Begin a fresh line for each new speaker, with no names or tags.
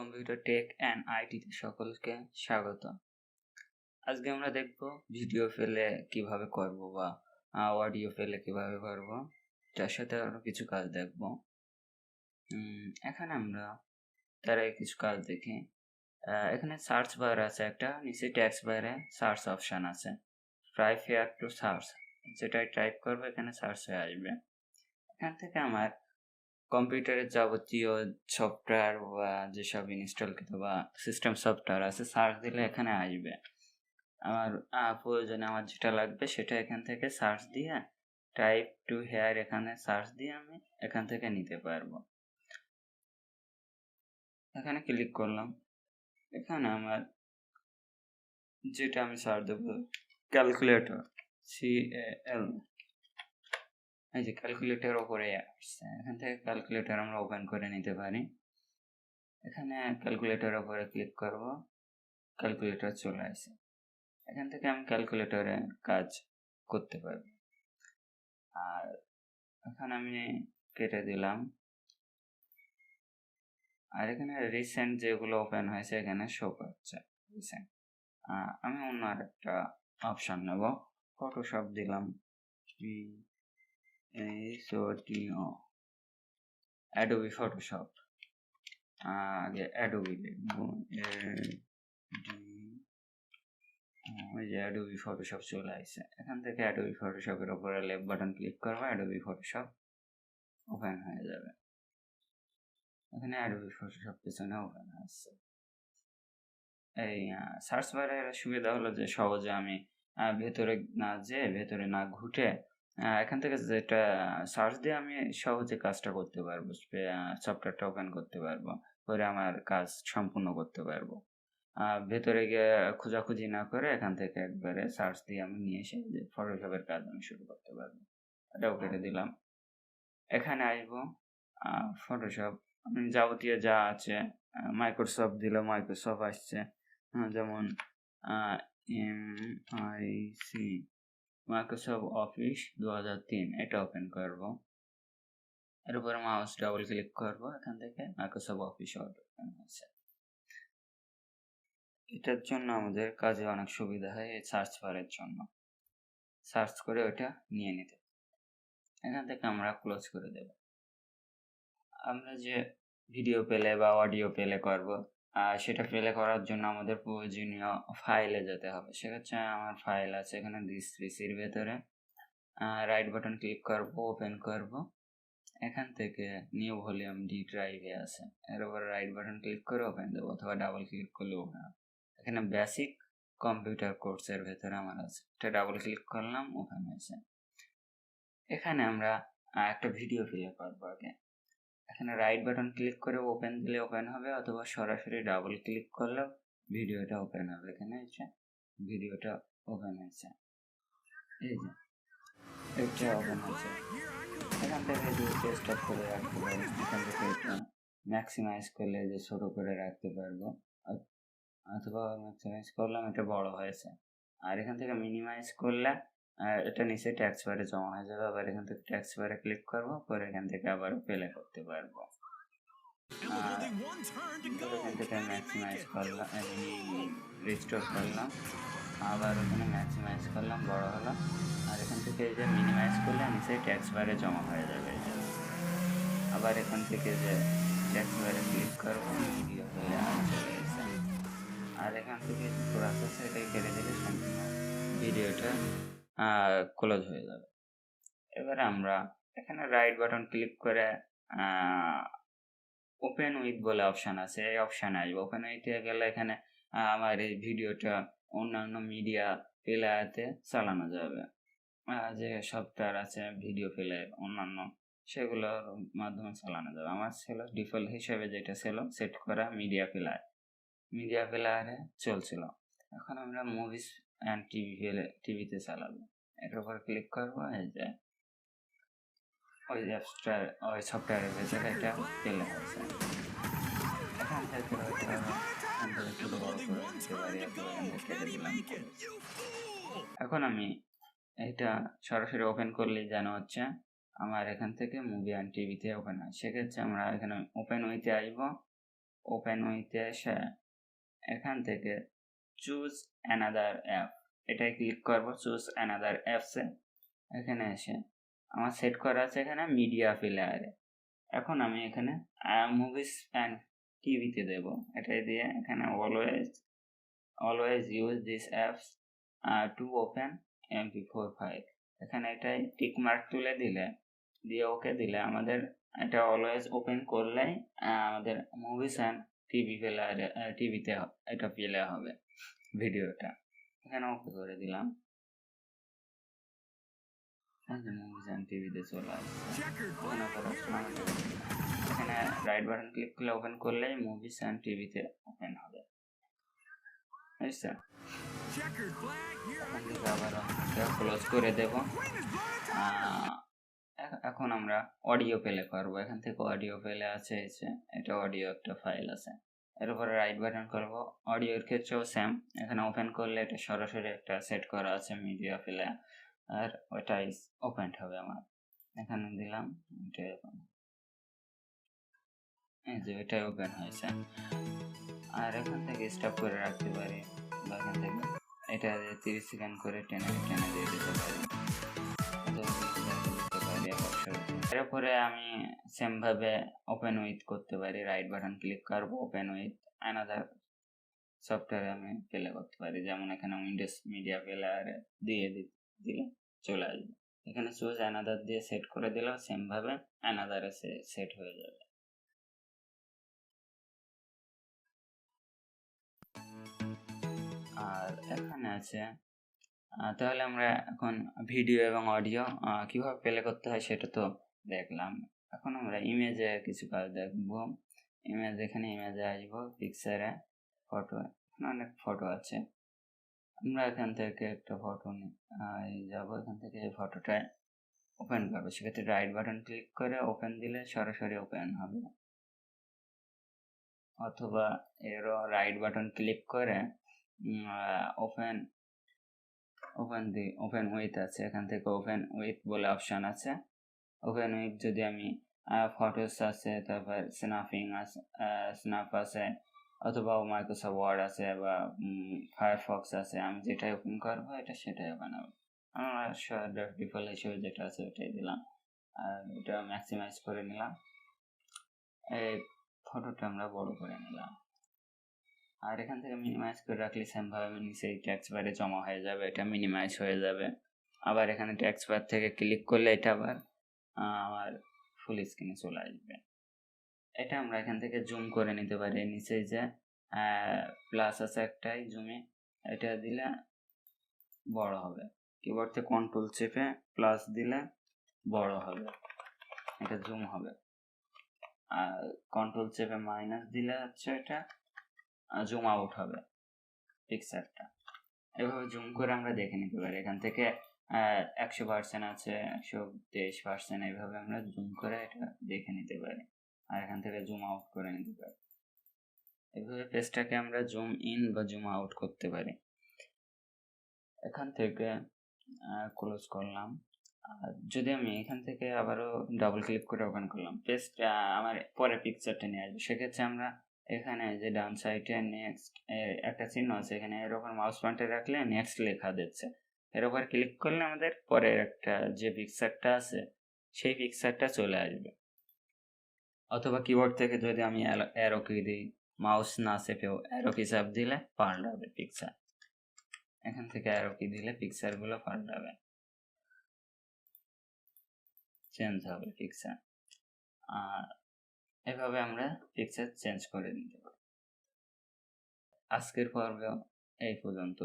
Computer take and আইটিতে সকলকে স্বাগত। আজকে আমরা দেখব ভিডিও ফেলে কিভাবে করব বা অডিও ফেলে কিভাবে করব, তার সাথে আরও কিছু কাজ দেখব। এখানে আমরা তার আগে কিছু কাজ দেখি। এখানে সার্চ বার আছে, একটা নিচে টেক্সট বারে সার্চ অপশান আছে, ট্রাই ফেয়ার টু সার্চ, যেটাই টাইপ করবো এখানে সার্চ হয়ে আসবে। এখান থেকে আমার কম্পিউটারের যাবতীয় সফটওয়্যার বা যেসব ইনস্টলকৃত বা সিস্টেম সফটওয়্যার আছে সার্চ দিলে এখানে আসবে। আমার প্রয়োজনে আমার যেটা লাগবে সেটা এখান থেকে সার্চ দিয়ে টাইপ টু হেয়ার এখানে সার্চ দিয়ে আমি এখান থেকে নিতে পারবো। এখানে ক্লিক করলাম, এখানে আমার যেটা আমি সার্চ দেবো ক্যালকুলেটর, CAL, এই যে ক্যালকুলেটর ওপরে আসছে, এখান থেকে ক্যালকুলেটর আমরা ওপেন করে নিতে পারি। এখানে ক্যালকুলেটর ওপরে ক্লিক করব, ক্যালকুলেটর চলে আসে। এখান থেকে আমি ক্যালকুলেটরে কাজ করতে পারবো। আর এখানে আমি কেটে দিলাম। আর এখানে রিসেন্ট যেগুলো ওপেন হয়েছে এখানে শো করছে রিসেন্ট। আমি অন্য আরেকটা অপশান নেব, ফটোশপ দিলাম, অ্যাডোবি ফটোশপ। আগে অ্যাডোবি লিখব, ওই যে অ্যাডোবি ফটোশপ চলে আসছে। এখান থেকে অ্যাডোবি ফটোশপের উপরে লেফট বাটন ক্লিক করবো, অ্যাডোবি ফটোশপ ওপেন হয়ে যাবে। এখানে অ্যাডোবি ফটোশপ পিছনে ওপেন আসছে। এই সার্চ বারের সুবিধা হলো যে সহজে আমি ভেতরে না ঘুটে এখান থেকে যেটা সার্চ দিয়ে আমি সহজে কাজটা করতে পারবো, সফটওয়্যারটা ওপেন করতে পারবো, করে আমার কাজ সম্পূর্ণ করতে পারবো। ভেতরে গিয়ে খোঁজাখুঁজি না করে এখান থেকে একবারে সার্চ দিয়ে আমি নিয়ে এসে যে ফটোশপের কাজ আমি শুরু করতে পারবো। এটাও কেটে দিলাম। এখানে আসবো ফটোশপ, আমি যাবতীয় যা আছে মাইক্রোসফট দিলে মাইক্রোসফট আসছে, যেমন MIC মাইক্রোসফট অফিস 2003, এটা ওপেন করব। এর উপরে মাউস ডাবল ক্লিক করব, এখান থেকে মাইক্রোসফট অফিস ওপেন হচ্ছে। এটার জন্য আমাদের কাজে অনেক সুবিধা হয়, এই সার্চ বারের জন্য সার্চ করে ওটা নিয়ে নিতে। এখান থেকে আমরা ক্লোজ করে দেব। আমরা যে ভিডিও পেলে বা অডিও পেলে করব, সেটা প্লে করার জন্য আমাদের প্রয়োজনীয় ফাইলে যেতে হবে। সেক্ষেত্রে আমার ফাইল আছে এখানে ডিসপিসির ভেতরে, রাইট বাটন ক্লিক করব, ওপেন করব। এখান থেকে নিউ ভলিউম ডি ড্রাইভে আছে, এর উপরে রাইট বাটন ক্লিক করে ওপেন দেবো, অথবা ডাবল ক্লিক করলে ওপেন হবে। এখানে বেসিক কম্পিউটার কোর্সের ভেতরে আমার আছে, এটা ডাবল ক্লিক করলাম, ওপেন হয়েছে। এখানে আমরা একটা ভিডিও প্লে করবো আগে। এখানে রাইট বাটন ক্লিক করে ওপেন দিলে ওপেন হবে, অথবা সরাসরি ডাবল ক্লিক করলেও ভিডিওটা ওপেন হবে। এখানে হচ্ছে ভিডিওটা ওপেন হয়েছে, এই যে এটা ওপেন হয়েছে। এখান থেকে যে স্টপ করে রাখতে পারি, এখান থেকে এটা ম্যাক্সিমাইজ করলে যে ছোট করে রাখতে পারবো, অথবা ম্যাক্সিমাইজ করলাম এটা বড় হয়েছে। আর এখান থেকে মিনিমাইজ করলে এটা নিচে ট্যাক্স বারে জমা হয়ে যাবে। আবার এখান থেকে ট্যাক্স বারে ক্লিক করবো, পরে এখান থেকে আবার প্লে করতে পারবো। এখান থেকে ম্যাক্সিমাইজ করলাম, রিস্টোর করলাম, আবার ওখানে ম্যাক্সিমাইজ করলাম, বড় হলো। আর এখান থেকে এই যে মিনিমাইজ করলে নিচে ট্যাক্স বারে জমা হয়ে যাবে। আবার এখান থেকে যে ট্যাক্স বারে ক্লিক করবো, ভিডিও হলে চলে গেছে। আর এখান থেকে প্রসেস এটাই কেটে দিলে সম্পূর্ণ ভিডিওটা ক্লোজ হয়ে যাবে। এবারে আমরা এখানে রাইট বাটন ক্লিক করে ওপেন উইথ বলে অপশান আছে, এই অপশানে আসবে। ওপেন উইথে গেলে এখানে আমার এই ভিডিওটা অন্যান্য মিডিয়া প্লেয়ারতে চালানো যাবে। যে সফটওয়্যার আছে ভিডিও প্লেয়ার অন্যান্য, সেগুলোর মাধ্যমে চালানো যাবে। আমার ছিল ডিফল্ট হিসেবে যেটা ছিল সেট করা মিডিয়া প্লেয়ারে চলছিল। এখন আমরা মুভিস অ্যান্ড টিভিতে চালাবো। এটার উপর ক্লিক করবো, এই যে ওই সফটওয়্যারের ভেতরে এটা পেলে হয়েছে। এখান থেকে ছোটো বড় করে দিতে পারি, কেটে দিলাম। এখন আমি এটা সরাসরি ওপেন করলেই যেন হচ্ছে আমার এখান থেকে মুভি অ্যান্ড টিভিতে ওপেন হয়। সেক্ষেত্রে আমরা এখানে ওপেন উইথে আসবো, ওপেন উইথে এসে এখান থেকে চুজ অ্যানাদার অ্যাপ এটাই ক্লিক করব। চুজ অ্যানাদার অ্যাপসে এখানে এসে আমার সেট করা আছে এখানে মিডিয়া প্লেয়ারে। এখন আমি এখানে মুভিস অ্যান্ড টিভিতে দেব। এটাই দিয়ে এখানে always use this apps to open MP4 file. এখানে এটাই টিক মার্ক তুলে দিলে দিয়ে ওকে দিলে আমাদের এটা অলওয়েজ ওপেন করলেই আমাদের মুভিস অ্যান্ড টিভি প্লেয়ারে টিভিতে এটা প্লে হবে ভিডিওটা। এখানে ওকে করে দিলাম। মুভিস অ্যান্ড টিভিতে চলে আসছে। এখানে রাইট বাটন ক্লিক করলে ওপেন করলেই মুভিস অ্যান্ড টিভিতে ওপেন হবে। বুঝছো? আবার ক্লোজ করে দেব। এখন আমরা অডিও প্লে করবো। এখান থেকে অডিও প্লে আছে, এটা অডিও একটা ফাইল আছে। এর উপরে রাইট বাটন করবো। অডিওর ক্ষেত্রেও সেম, এখানে ওপেন করলে এটা সরাসরি একটা সেট করা আছে মিডিয়া প্লে, আর ওইটাই ওপেন হবে আমার। এখানে দিলাম, এই যে এটাই ওপেন হয়েছে। আর এখান থেকে স্টপ করে রাখতে পারি, বা এখান থেকে এটা 30 সেকেন্ড করে টেনে দিয়ে দিতে পারি। এরপরে আমি সেম ভাবে ওপেন উইথ করতে পারি। রাইট বাটন ক্লিক করব, ওপেন উইথ অ্যানাদার সফটওয়্যারে আমি প্লে করতে পারি। যেমন এখানে উইন্ডোজ মিডিয়া প্লেয়ারে দিয়ে দিলে চলে আসবে। এখানে চুজ অ্যানাদার দিয়ে সেট করে দিলেও সেম ভাবে অ্যানাদারে সেট হয়ে যাবে। আর এখানে আছে, তাহলে আমরা এখন ভিডিও এবং অডিও কিভাবে প্লে করতে হয় সেটা তো দেখলাম। এখন আমরা ইমেজে কিছু কাজ দেখবো। এখানে ইমেজে আসবো, পিকচারে ফটো, এখানে অনেক ফটো আছে। আমরা এখান থেকে একটা ফটো যাব, এখান থেকে এই ফটোটা ওপেন করবো। সেক্ষেত্রে রাইট বাটন ক্লিক করে ওপেন দিলে সরাসরি ওপেন হবে, অথবা এরও রাইট বাটন ক্লিক করে ওপেন উইথ আছে, এখান থেকে ওপেন উইথ বলে অপশন আছে। ওপেন উইথ যদি আমি ফটোস আছে, তারপর স্ন্যাপ আছে, অথবা মাইক্রোসফট ওয়ার্ড আছে, বা ফায়ারফক্স আছে, আমি যেটাই ওপেন করবো এটা সেটাই ওপেন হবে। আমরা ডিফল্ট হিসেবে যেটা আছে ওটাই দিলাম, আর এটা ম্যাক্সিমাইজ করে নিলাম। এই ফটোটা আমরা বড় করে নিলাম। আর এখান থেকে মিনিমাইজ করে রাখলে সেমভাবে নিচে ট্যাক্স বারে জমা হয়ে যাবে, এটা মিনিমাইজ হয়ে যাবে। আবার এখানে ট্যাক্স বার থেকে ক্লিক করলে এটা আবার আমার ফুল স্ক্রিনে চলে আসবে। এটা আমরা এখান থেকে জুম করে নিতে পারি। নিচে যে প্লাস আছে একটাই জুমে, এটা দিলে বড় হবে। কিবোর্ড থেকে কন্ট্রোল চেপে প্লাস দিলে বড় হবে, এটা জুম হবে। আর কন্ট্রোল চেপে মাইনাস দিলে হচ্ছে এটা জুম আউট হবে পিকচারটা। এভাবে জুম করে আমরা দেখে নিতে পারি। এখান থেকে 100% আছে, 123%, এইভাবে আমরা জুম করে এটা দেখে নিতে পারি। আর এখান থেকে জুম আউট করে নিতে পারি। এইভাবে পেজটাকে আমরা জুম ইন বা জুম আউট করতে পারি। এখান থেকে ক্লোজ করলাম। আর যদি আমি এখান থেকে আবারও ডাবল ক্লিক করে ওপেন করলাম, পেজটা আমার পরে পিকচারটা নিয়ে আসবে। সেক্ষেত্রে আমরা এখানে যে ডান সাইডে নেক্সট একটা চিহ্ন আছে, এখানে এর উপর মাউস পয়েন্টার রাখলে নেক্সট লেখা দিচ্ছে। এর উপর ক্লিক করলে আমাদের পরের একটা যে পিকচারটা আছে সেই পিকচারটা চলে আসবে। অথবা কিবোর্ড থেকে যদি আমি অ্যারো কি দিই, মাউস না চেপেও অ্যারো কি চাপ দিলে পাল্টাবে পিকচার। এখান থেকে অ্যারো কি দিলে পিকচারগুলো পাল্টাবে, চেঞ্জ হবে পিকচার। আর এভাবে আমরা পিকচার চেঞ্জ করে নিতে পারি। আজকের পর্ব এই পর্যন্ত।